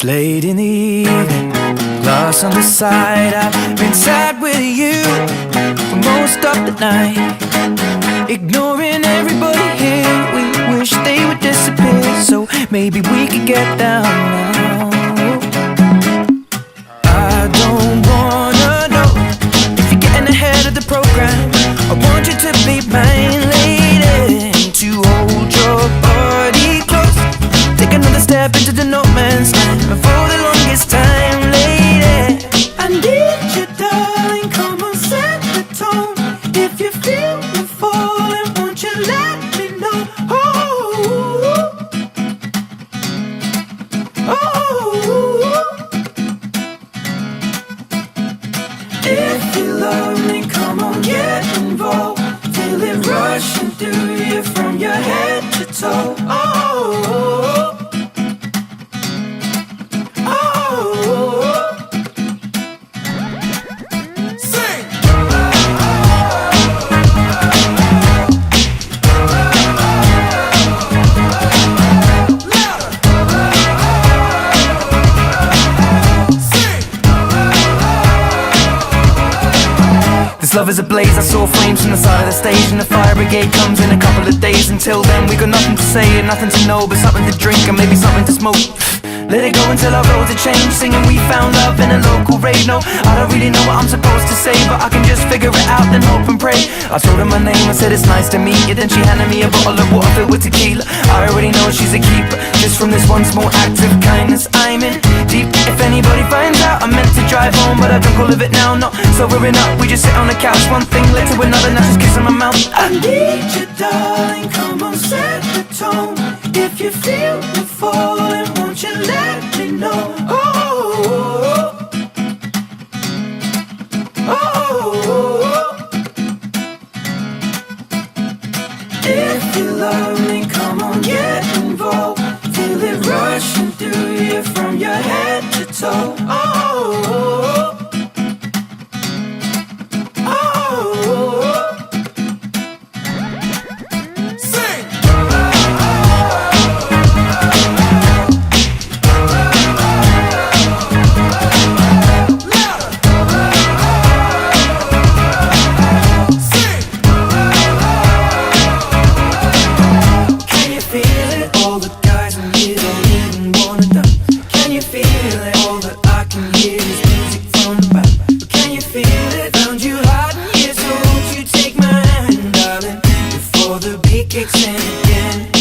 late in the evening, glass on the side. I've been sad with you for most of the night, ignoring everybody here. We wish they would disappear, so maybe we could get down now. I don't wanna know if you're getting ahead of the program. I want you to be mine, lady, to hold your body close. Take another step into the no man's land for the longest time, lady. I need you, darling, come on, set the tone. If you feel me falling, won't you let me know? Oh, oh. If you love me, come on, get involved. Feel it rushing through you from your head to toe. Oh, love is ablaze, I saw flames from the side of the stage, and the fire brigade comes in a couple of days. Until then we got nothing to say and nothing to know, but something to drink and maybe something to smoke. Let it go until our roads are changed, singing we found love in a local rave. No, I don't really know what I'm supposed to say, but I can just figure it out, then hope and pray. I told her my name, I said it's nice to meet you. Then she handed me a bottle of water filled with tequila. I already know she's a keeper, just from this one small act of kindness. I'm in deep, if anybody finds out. I meant to drive home, but I drunk all of it now. Not sobering up, we just sit on the couch. One thing led to another, now she's kissing my mouth. I need you, darling, come on, set the tone. If you feel me falling, won't you let me know? Oh, oh. If you love me, come on, get involved. Feel it rushing through you from your head to toe. Oh, kicks in again.